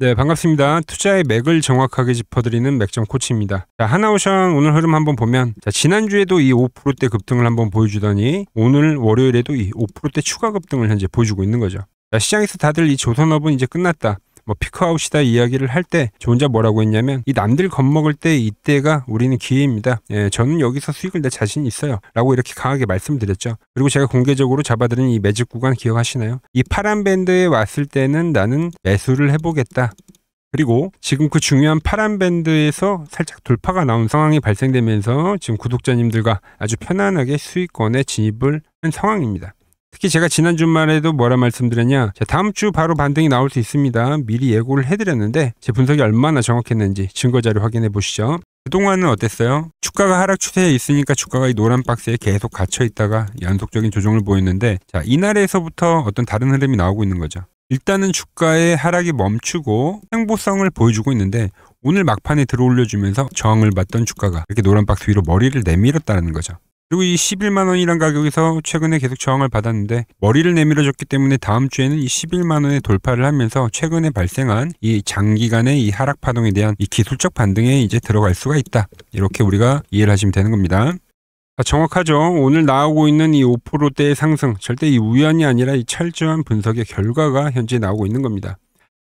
네, 반갑습니다. 투자의 맥을 정확하게 짚어드리는 맥점 코치입니다. 자, 하나오션 오늘 흐름 한번 보면, 자, 지난주에도 이 5%대 급등을 한번 보여주더니 오늘 월요일에도 이 5%대 추가 급등을 현재 보여주고 있는 거죠. 자, 시장에서 다들 이 조선업은 이제 끝났다, 뭐 피크아웃이다 이야기를 할 때 저 혼자 뭐라고 했냐면, 이 남들 겁먹을 때 이때가 우리는 기회입니다. 저는 여기서 수익을 낼 자신이 있어요 라고 이렇게 강하게 말씀드렸죠. 그리고 제가 공개적으로 잡아드린 이 매직 구간 기억하시나요? 이 파란 밴드에 왔을 때는 나는 매수를 해보겠다. 그리고 지금 그 중요한 파란 밴드에서 살짝 돌파가 나온 상황이 발생되면서 지금 구독자님들과 아주 편안하게 수익권에 진입을 한 상황입니다. 특히 제가 지난 주말에도 뭐라 말씀드렸냐, 자, 다음 주 바로 반등이 나올 수 있습니다. 미리 예고를 해드렸는데 제 분석이 얼마나 정확했는지 증거자료 확인해 보시죠. 그동안은 어땠어요? 주가가 하락 추세에 있으니까 주가가 이 노란 박스에 계속 갇혀 있다가 연속적인 조정을 보였는데, 자, 이날에서부터 어떤 다른 흐름이 나오고 있는 거죠. 일단은 주가의 하락이 멈추고 횡보성을 보여주고 있는데, 오늘 막판에 들어올려주면서 저항을 받던 주가가 이렇게 노란 박스 위로 머리를 내밀었다는 거죠. 그리고 이 11만 원이란 가격에서 최근에 계속 저항을 받았는데, 머리를 내밀어줬기 때문에 다음 주에는 이 11만 원에 돌파를 하면서 최근에 발생한 이 장기간의 이 하락 파동에 대한 이 기술적 반등에 이제 들어갈 수가 있다. 이렇게 우리가 이해를 하시면 되는 겁니다. 정확하죠. 오늘 나오고 있는 이 5%대의 상승, 절대 이 우연이 아니라 이 철저한 분석의 결과가 현재 나오고 있는 겁니다.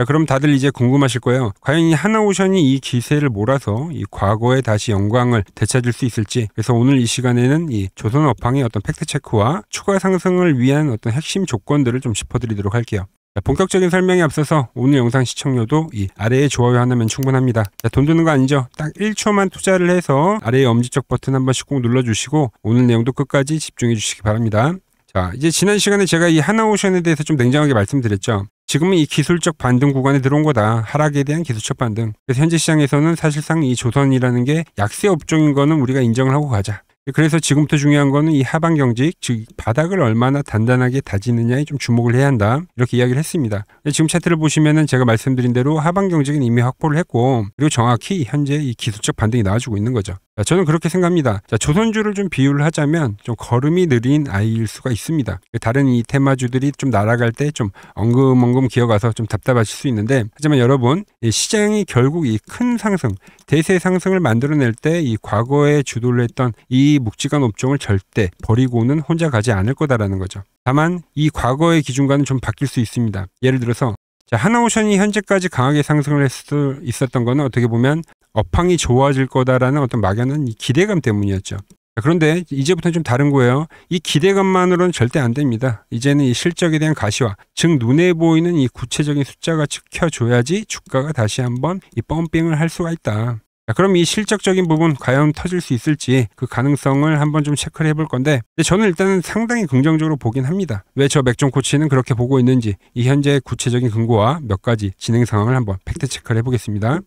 자, 그럼 다들 이제 궁금하실 거예요. 과연 이 하나오션이 이 기세를 몰아서 이 과거에 다시 영광을 되찾을 수 있을지. 그래서 오늘 이 시간에는 이 조선업황의 어떤 팩트체크와 추가 상승을 위한 어떤 핵심 조건들을 좀 짚어드리도록 할게요. 자, 본격적인 설명에 앞서서 오늘 영상 시청료도 이 아래에 좋아요 하나면 충분합니다. 자, 돈 드는 거 아니죠? 딱 1초만 투자를 해서 아래에 엄지척 버튼 한 번씩 꼭 눌러주시고 오늘 내용도 끝까지 집중해 주시기 바랍니다. 자, 이제 지난 시간에 제가 이 하나오션에 대해서 좀 냉정하게 말씀드렸죠. 지금은 이 기술적 반등 구간에 들어온 거다. 하락에 대한 기술적 반등. 그래서 현재 시장에서는 사실상 이 조선이라는 게 약세 업종인 거는 우리가 인정을 하고 가자. 그래서 지금부터 중요한 거는 이 하방 경직, 즉 바닥을 얼마나 단단하게 다지느냐에 좀 주목을 해야 한다. 이렇게 이야기를 했습니다. 지금 차트를 보시면은 제가 말씀드린 대로 하방 경직은 이미 확보를 했고, 그리고 정확히 현재 이 기술적 반등이 나와주고 있는 거죠. 자, 저는 그렇게 생각합니다. 자, 조선주를 좀 비유를 하자면 좀 걸음이 느린 아이일 수가 있습니다. 다른 이 테마주들이 좀 날아갈 때 좀 엉금엉금 기어가서 좀 답답하실 수 있는데, 하지만 여러분, 이 시장이 결국 이 큰 상승, 대세 상승을 만들어낼 때 이 과거에 주도를 했던 이 묵직한 업종을 절대 버리고는 혼자 가지 않을 거다라는 거죠. 다만 이 과거의 기준과는 좀 바뀔 수 있습니다. 예를 들어서, 자, 하나오션이 현재까지 강하게 상승을 할 수 있었던 거는 어떻게 보면 업황이 좋아질 거다라는 어떤 막연한 이 기대감 때문이었죠. 그런데 이제부터는 좀 다른 거예요. 이 기대감만으로는 절대 안 됩니다. 이제는 이 실적에 대한 가시화, 즉 눈에 보이는 이 구체적인 숫자가 찍혀줘야지 주가가 다시 한번 이 펌핑을 할 수가 있다. 자, 그럼 이 실적적인 부분 과연 터질 수 있을지 그 가능성을 한번 좀 체크를 해볼 건데, 저는 일단은 상당히 긍정적으로 보긴 합니다. 왜 저 맥점 코치는 그렇게 보고 있는지 이 현재 구체적인 근거와 몇 가지 진행 상황을 한번 팩트 체크를 해보겠습니다.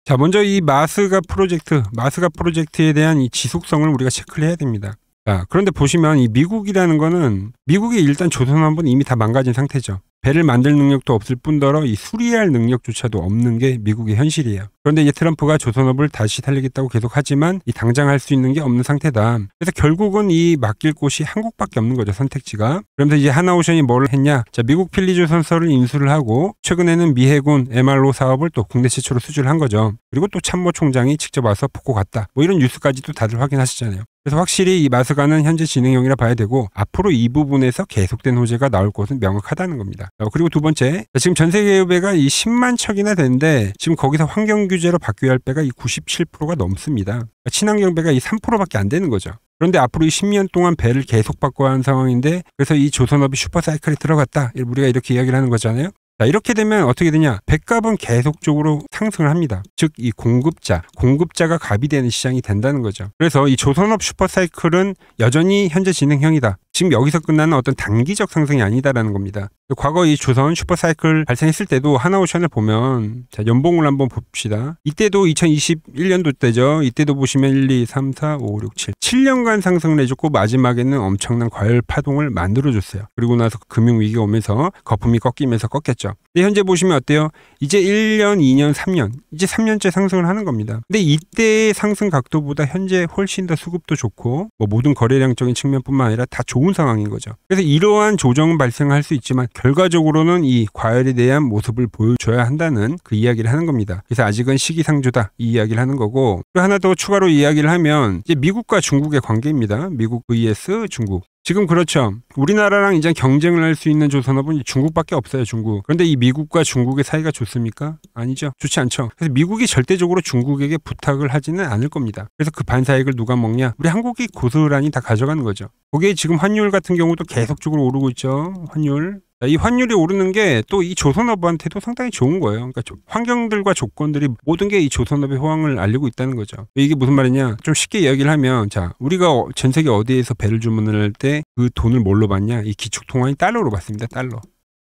자, 먼저 이 마스가 프로젝트에 대한 이 지속성을 우리가 체크를 해야 됩니다. 자, 그런데 보시면 이 미국이라는 거는, 미국이 일단 조선업은 이미 다 망가진 상태죠. 배를 만들 능력도 없을 뿐더러 이 수리할 능력조차도 없는 게 미국의 현실이에요. 그런데 이제 트럼프가 조선업을 다시 살리겠다고 계속 하지만 이 당장 할 수 있는 게 없는 상태다. 그래서 결국은 이 맡길 곳이 한국밖에 없는 거죠, 선택지가. 그러면서 이제 하나오션이 뭘 했냐? 자, 미국 필리조선소를 인수를 하고 최근에는 미 해군 MRO 사업을 또 국내 최초로 수주를 한 거죠. 그리고 또 참모총장이 직접 와서 보고 갔다. 뭐 이런 뉴스까지도 다들 확인하시잖아요. 그래서 확실히 이 마스가는 현재 진행형이라 봐야 되고, 앞으로 이 부분에서 계속된 호재가 나올 것은 명확하다는 겁니다. 그리고 두 번째, 지금 전 세계 배가 이 10만 척이나 되는데 지금 거기서 환경 규제로 바뀌어야 할 배가 이 97%가 넘습니다. 친환경 배가 이 3%밖에 안 되는 거죠. 그런데 앞으로 이 10년 동안 배를 계속 바꿔야 하는 상황인데, 그래서 이 조선업이 슈퍼사이클에 들어갔다. 우리가 이렇게 이야기를 하는 거잖아요. 자, 이렇게 되면 어떻게 되냐? 배값은 계속적으로 상승을 합니다. 즉, 이 공급자가 갑이 되는 시장이 된다는 거죠. 그래서 이 조선업 슈퍼사이클은 여전히 현재 진행형이다. 지금 여기서 끝나는 어떤 단기적 상승이 아니다라는 겁니다. 과거 이 조선 슈퍼사이클 발생했을 때도 하나오션을 보면, 자, 연봉을 한번 봅시다. 이때도 2021년도 때죠. 이때도 보시면 1, 2, 3, 4, 5, 6, 7. 7년간 상승을 해줬고 마지막에는 엄청난 과열 파동을 만들어줬어요. 그리고 나서 금융위기가 오면서 거품이 꺾이면서 꺾였죠. 근데 현재 보시면 어때요? 이제 1년, 2년, 3년. 이제 3년째 상승을 하는 겁니다. 근데 이때의 상승 각도보다 현재 훨씬 더 수급도 좋고, 뭐 모든 거래량적인 측면뿐만 아니라 다 좋은 좋은 상황인 거죠. 그래서 이러한 조정은 발생할 수 있지만 결과적으로는 이 과열에 대한 모습을 보여줘야 한다는 그 이야기를 하는 겁니다. 그래서 아직은 시기상조다 이 이야기를 하는 거고, 또 하나 더 추가로 이야기를 하면 이제 미국과 중국의 관계입니다. 미국 vs 중국. 지금 그렇죠. 우리나라랑 이제 경쟁을 할 수 있는 조선업은 중국밖에 없어요, 중국. 그런데 이 미국과 중국의 사이가 좋습니까? 아니죠. 좋지 않죠. 그래서 미국이 절대적으로 중국에게 부탁을 하지는 않을 겁니다. 그래서 그 반사이익을 누가 먹냐? 우리 한국이 고스란히 다 가져가는 거죠. 거기에 지금 환율 같은 경우도 계속적으로 오르고 있죠. 환율. 이 환율이 오르는 게 또 이 조선업한테도 상당히 좋은 거예요. 그러니까 환경들과 조건들이 모든 게 이 조선업의 호황을 알리고 있다는 거죠. 이게 무슨 말이냐? 좀 쉽게 이야기를 하면, 자, 우리가 전 세계 어디에서 배를 주문을 할 때 그 돈을 뭘로 받냐? 이 기축통화인 달러로 받습니다. 달러.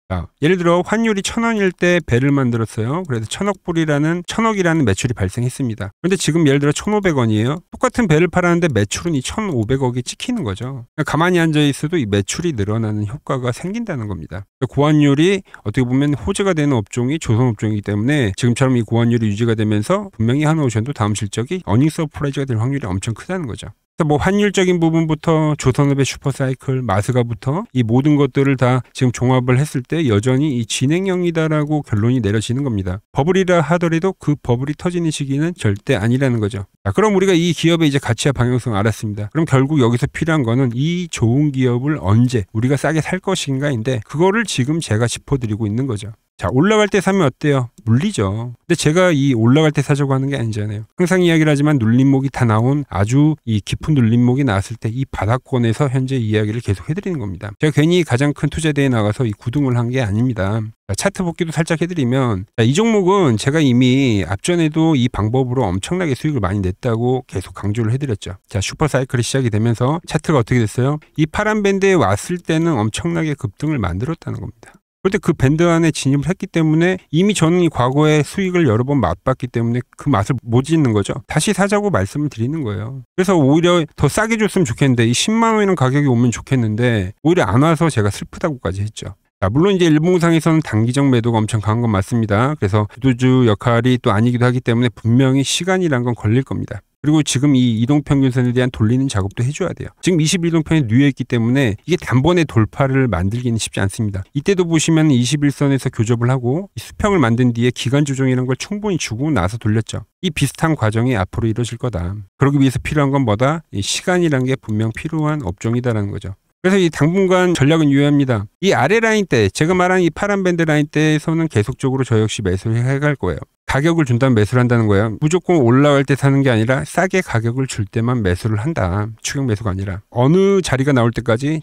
자, 예를 들어 환율이 1,000원일 때 배를 만들었어요. 그래서 1,000억이라는 매출이 발생했습니다. 그런데 지금 예를 들어 1,500원이에요. 똑같은 배를 팔았는데 매출은 이 1,500억이 찍히는 거죠. 가만히 앉아 있어도 이 매출이 늘어나는 효과가 생긴다는 겁니다. 고환율이 어떻게 보면 호재가 되는 업종이 조선업종이기 때문에 지금처럼 이 고환율이 유지가 되면서 분명히 하나오션도 다음 실적이 어닝 서프라이즈가 될 확률이 엄청 크다는 거죠. 뭐 환율적인 부분부터 조선업의 슈퍼사이클, 마스가부터 이 모든 것들을 다 지금 종합을 했을 때 여전히 이 진행형이다라고 결론이 내려지는 겁니다. 버블이라 하더라도 그 버블이 터지는 시기는 절대 아니라는 거죠. 자, 그럼 우리가 이 기업의 이제 가치와 방향성을 알았습니다. 그럼 결국 여기서 필요한 거는 이 좋은 기업을 언제 우리가 싸게 살 것인가인데, 그거를 지금 제가 짚어드리고 있는 거죠. 자, 올라갈 때 사면 어때요? 물리죠. 근데 제가 이 올라갈 때 사자고 하는 게 아니잖아요. 항상 이야기를 하지만 눌림목이 다 나온 아주 이 깊은 눌림목이 나왔을 때 이 바닥권에서 현재 이야기를 계속 해드리는 겁니다. 제가 괜히 가장 큰 투자대에 나가서 이 구등을 한 게 아닙니다. 자, 차트 복기도 살짝 해드리면, 자, 이 종목은 제가 이미 앞전에도 이 방법으로 엄청나게 수익을 많이 냈다고 계속 강조를 해드렸죠. 자, 슈퍼사이클이 시작이 되면서 차트가 어떻게 됐어요? 이 파란 밴드에 왔을 때는 엄청나게 급등을 만들었다는 겁니다. 그런데 그 밴드 안에 진입을 했기 때문에 이미 저는 이 과거에 수익을 여러 번 맛봤기 때문에 그 맛을 못 잊는 거죠. 다시 사자고 말씀을 드리는 거예요. 그래서 오히려 더 싸게 줬으면 좋겠는데, 이 10만 원이라는 가격이 오면 좋겠는데 오히려 안 와서 제가 슬프다고까지 했죠. 자, 물론 이제 일봉상에서는 단기적 매도가 엄청 강한 건 맞습니다. 그래서 주도주 역할이 또 아니기도 하기 때문에 분명히 시간이란 건 걸릴 겁니다. 그리고 지금 이 이동평균선에 대한 돌리는 작업도 해줘야 돼요. 지금 21동평에 누워있기 때문에 이게 단번에 돌파를 만들기는 쉽지 않습니다. 이때도 보시면 21선에서 교접을 하고 수평을 만든 뒤에 기간 조정이라는 걸 충분히 주고 나서 돌렸죠. 이 비슷한 과정이 앞으로 이루어질 거다. 그러기 위해서 필요한 건 뭐다? 이 시간이라는 게 분명 필요한 업종이다라는 거죠. 그래서 이 당분간 전략은 유효합니다. 이 아래 라인 때, 제가 말한 이 파란 밴드 라인 때에서는 계속적으로 저 역시 매수를 해갈 거예요. 가격을 준다면 매수를 한다는 거예요. 무조건 올라갈 때 사는 게 아니라 싸게 가격을 줄 때만 매수를 한다. 추격 매수가 아니라. 어느 자리가 나올 때까지.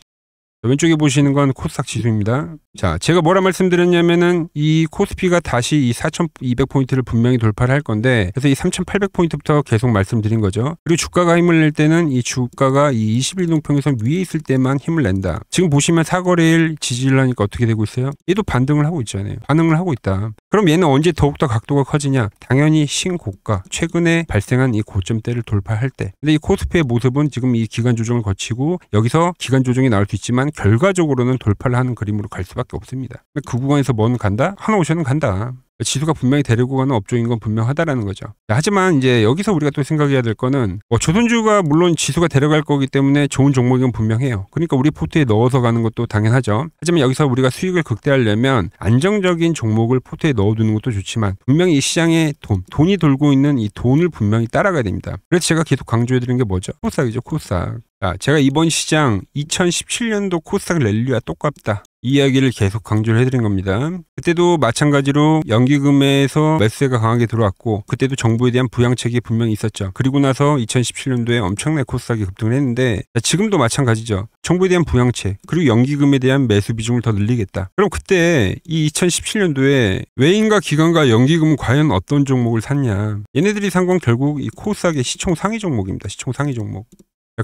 왼쪽에 보시는 건 코스닥 지수입니다. 자, 제가 뭐라 말씀드렸냐면은 이 코스피가 다시 이 4,200포인트를 분명히 돌파를 할 건데, 그래서 이 3,800포인트부터 계속 말씀드린 거죠. 그리고 주가가 힘을 낼 때는 이 주가가 이 21동평에서 위에 있을 때만 힘을 낸다. 지금 보시면 사거래일 지지를 하니까 어떻게 되고 있어요? 얘도 반등을 하고 있잖아요. 반응을 하고 있다. 그럼 얘는 언제 더욱더 각도가 커지냐? 당연히 신고가, 최근에 발생한 이 고점대를 돌파할 때. 근데 이 코스피의 모습은 지금 이 기간 조정을 거치고 여기서 기간 조정이 나올 수 있지만 결과적으로는 돌파를 하는 그림으로 갈 수밖에 없습니다. 그 구간에서 뭐는 간다? 하나오션은 간다. 지수가 분명히 데리고 가는 업종인 건 분명하다라는 거죠. 하지만 이제 여기서 우리가 또 생각해야 될 거는, 조선주가 물론 지수가 데려갈 거기 때문에 좋은 종목은 분명해요. 그러니까 우리 포트에 넣어서 가는 것도 당연하죠. 하지만 여기서 우리가 수익을 극대화하려면 안정적인 종목을 포트에 넣어두는 것도 좋지만 분명히 이 시장에 돈이 돌고 있는 이 돈을 분명히 따라가야 됩니다. 그래서 제가 계속 강조해드리는 게 뭐죠? 코스닥이죠, 코스닥. 자, 제가 이번 시장 2017년도 코스닥 랠리와 똑같다. 이 이야기를 계속 강조를 해드린 겁니다. 그때도 마찬가지로 연기금에서 매수세가 강하게 들어왔고, 그때도 정부에 대한 부양책이 분명히 있었죠. 그리고 나서 2017년도에 엄청나게 코스닥이 급등을 했는데, 지금도 마찬가지죠. 정부에 대한 부양책, 그리고 연기금에 대한 매수 비중을 더 늘리겠다. 그럼 그때 이 2017년도에 외인과 기관과 연기금은 과연 어떤 종목을 샀냐? 얘네들이 산 건 결국 이 코스닥의 시총 상위 종목입니다. 시총 상위 종목.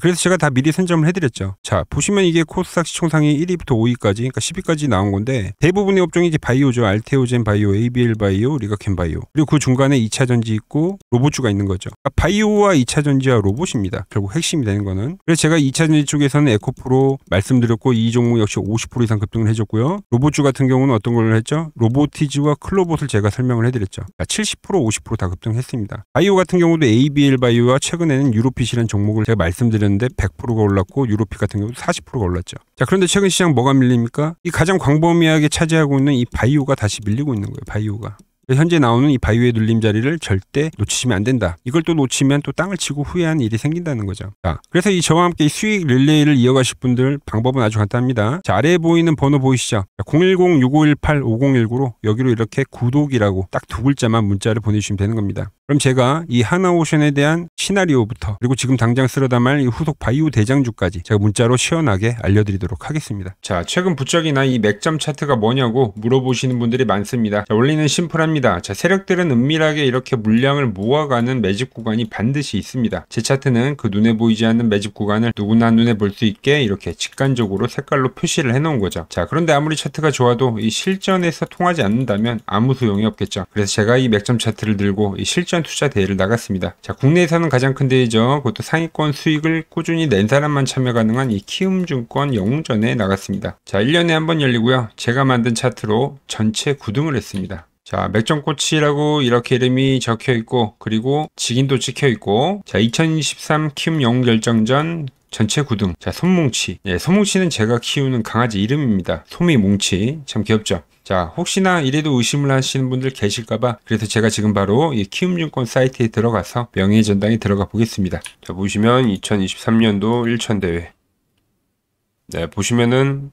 그래서 제가 다 미리 선점을 해드렸죠. 자, 보시면 이게 코스닥 시총상위 1위부터 5위까지, 그러니까 10위까지 나온 건데, 대부분의 업종이 이제 바이오죠. 알테오젠 바이오, ABL 바이오, 리가켄 바이오. 그리고 그 중간에 2차전지 있고 로봇주가 있는 거죠. 그러니까 바이오와 2차전지와 로봇입니다. 결국 핵심이 되는 거는. 그래서 제가 2차전지 쪽에서는 에코프로 말씀드렸고, 이 종목 역시 50% 이상 급등을 해줬고요. 로봇주 같은 경우는 어떤 걸 했죠? 로보티즈와 클로봇을 제가 설명을 해드렸죠. 그러니까 70%, 50% 다 급등했습니다. 바이오 같은 경우도 ABL 바이오와 최근에는 유로핏이라는 종목을 제가 말씀드렸는데, 인사드렸는데 100%가 올랐고 유로피 같은 경우도 40%가 올랐죠. 자, 그런데 최근 시장 뭐가 밀립니까? 이 가장 광범위하게 차지하고 있는 이 바이오가 다시 밀리고 있는 거예요. 바이오가. 현재 나오는 이 바이오의 눌림 자리를 절대 놓치시면 안 된다. 이걸 또 놓치면 또 땅을 치고 후회하는 일이 생긴다는 거죠. 자, 그래서 저와 함께 이 수익 릴레이를 이어가실 분들 방법은 아주 간단합니다. 자, 아래에 보이는 번호 보이시죠? 010-6518-5019로 여기로 이렇게 구독이라고 딱 두 글자만 문자를 보내주시면 되는 겁니다. 그럼 제가 이 하나오션에 대한 시나리오부터 그리고 지금 당장 쓸어 담을 이 후속 바이오 대장주까지 제가 문자로 시원하게 알려드리도록 하겠습니다. 자, 최근 부쩍이나 이 맥점 차트가 뭐냐고 물어보시는 분들이 많습니다. 자, 원리는 심플합니다. 자, 세력들은 은밀하게 이렇게 물량을 모아가는 매집 구간이 반드시 있습니다. 제 차트는 그 눈에 보이지 않는 매집 구간을 누구나 눈에 볼 수 있게 이렇게 직관적으로 색깔로 표시를 해놓은 거죠. 자, 그런데 아무리 차트가 좋아도 이 실전에서 통하지 않는다면 아무 소용이 없겠죠. 그래서 제가 이 맥점 차트를 들고 이 실전 투자 대회를 나갔습니다. 자, 국내에서는 가장 큰 대회죠. 그것도 상위권 수익을 꾸준히 낸 사람만 참여 가능한 이 키움증권 영웅전에 나갔습니다. 자, 1년에 한 번 열리고요. 제가 만든 차트로 전체 9등을 했습니다. 자, 맥점코치라고 이렇게 이름이 적혀 있고, 그리고 직인도 찍혀 있고, 자, 2023 키움 영웅 결정전 전체 9등. 자, 솜뭉치. 예, 솜뭉치는 제가 키우는 강아지 이름입니다. 솜이뭉치. 참 귀엽죠? 자, 혹시나 이래도 의심을 하시는 분들 계실까봐 그래서 제가 지금 바로 이 키움증권 사이트에 들어가서 명예의 전당에 들어가 보겠습니다. 자, 보시면 2023년도 1천대회. 네, 보시면은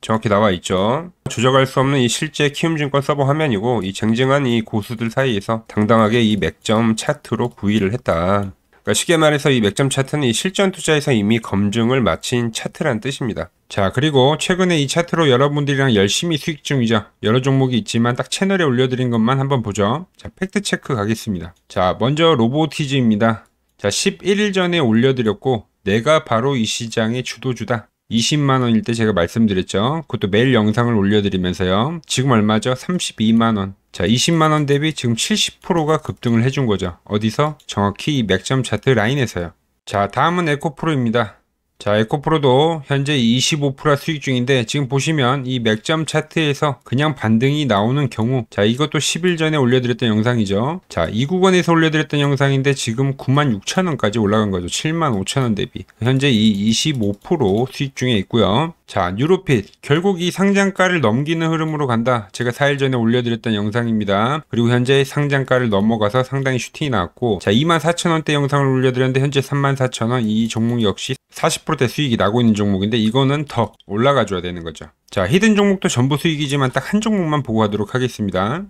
정확히 나와 있죠. 조작할 수 없는 이 실제 키움증권 서버 화면이고, 이 쟁쟁한 이 고수들 사이에서 당당하게 이 맥점 차트로 구의를 했다. 그러니까 쉽게 말해서 이 맥점 차트는 이 실전 투자에서 이미 검증을 마친 차트란 뜻입니다. 자, 그리고 최근에 이 차트로 여러분들이랑 열심히 수익 중이죠. 여러 종목이 있지만 딱 채널에 올려드린 것만 한번 보죠. 자, 팩트체크 가겠습니다. 자, 먼저 로보티즈입니다. 자, 11일 전에 올려드렸고, 내가 바로 이 시장의 주도주다. 20만원일 때 제가 말씀드렸죠. 그것도 매일 영상을 올려드리면서요. 지금 얼마죠? 32만원. 자, 20만원 대비 지금 70%가 급등을 해준 거죠. 어디서? 정확히 이 맥점 차트 라인에서요. 자, 다음은 에코프로입니다. 자, 에코프로도 현재 25% 수익 중인데 지금 보시면 이 맥점 차트에서 그냥 반등이 나오는 경우, 자, 이것도 10일 전에 올려드렸던 영상이죠. 자, 이 구간에서 올려드렸던 영상인데 지금 96,000원까지 올라간 거죠. 75,000원 대비. 현재 이 25% 수익 중에 있고요. 자, 뉴로핏. 결국 이 상장가를 넘기는 흐름으로 간다. 제가 4일 전에 올려드렸던 영상입니다. 그리고 현재 상장가를 넘어가서 상당히 슈팅이 나왔고, 자, 24,000원대 영상을 올려드렸는데 현재 34,000원. 이 종목 역시 40%대 수익이 나고 있는 종목인데 이거는 더 올라가 줘야 되는 거죠. 자, 히든 종목도 전부 수익이지만 딱 한 종목만 보고 가도록 하겠습니다.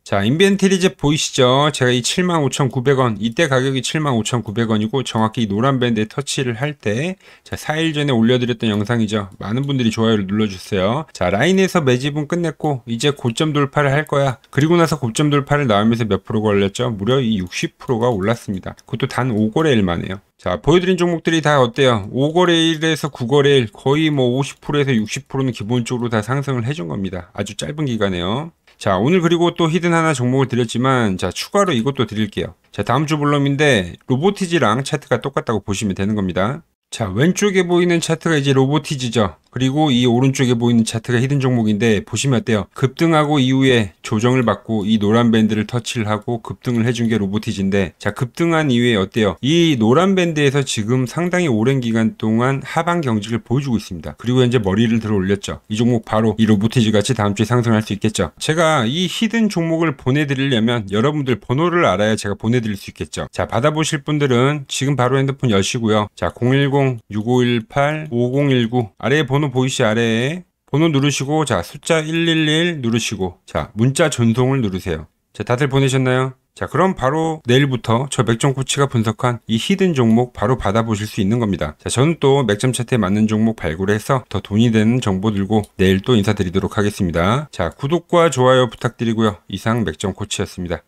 자, 인벤트리즈 보이시죠? 제가 이 75,900원, 이때 가격이 75,900원이고 정확히 노란 밴드에 터치를 할 때, 자, 4일 전에 올려드렸던 영상이죠. 많은 분들이 좋아요를 눌러주세요. 자, 라인에서 매집은 끝냈고 이제 고점 돌파를 할 거야. 그리고 나서 고점 돌파를 나오면서 몇 프로가 올렸죠? 무려 이 60%가 올랐습니다. 그것도 단 5거래일 만에요. 자, 보여드린 종목들이 다 어때요? 5거래일에서 9거래일 거의 뭐 50%에서 60%는 기본적으로 다 상승을 해준 겁니다. 아주 짧은 기간에요. 자, 오늘 그리고 또 히든 하나 종목을 드렸지만, 자, 추가로 이것도 드릴게요. 자, 다음 주 볼럼인데 로보티즈랑 차트가 똑같다고 보시면 되는 겁니다. 자, 왼쪽에 보이는 차트가 이제 로보티즈죠. 그리고 이 오른쪽에 보이는 차트가 히든 종목인데 보시면 어때요? 급등하고 이후에 조정을 받고 이 노란 밴드를 터치를 하고 급등을 해준 게 로보티즈인데, 자, 급등한 이후에 어때요? 이 노란 밴드에서 지금 상당히 오랜 기간 동안 하방 경직을 보여주고 있습니다. 그리고 현재 머리를 들어 올렸죠. 이 종목 바로 이 로보티즈 같이 다음 주에 상승할 수 있겠죠. 제가 이 히든 종목을 보내드리려면 여러분들 번호를 알아야 제가 보내드릴 수 있겠죠. 자, 받아보실 분들은 지금 바로 핸드폰 여시고요. 자, 010-6518-5019 아래에 번호 보이시 아래에 번호 누르시고, 자, 숫자 111 누르시고, 자, 문자 전송을 누르세요. 자, 다들 보내셨나요? 자, 그럼 바로 내일부터 저 맥점 코치가 분석한 이 히든 종목 바로 받아보실 수 있는 겁니다. 자, 저는 또 맥점 차트에 맞는 종목 발굴해서 더 돈이 되는 정보 들고 내일 또 인사드리도록 하겠습니다. 자, 구독과 좋아요 부탁드리고요. 이상 맥점 코치였습니다.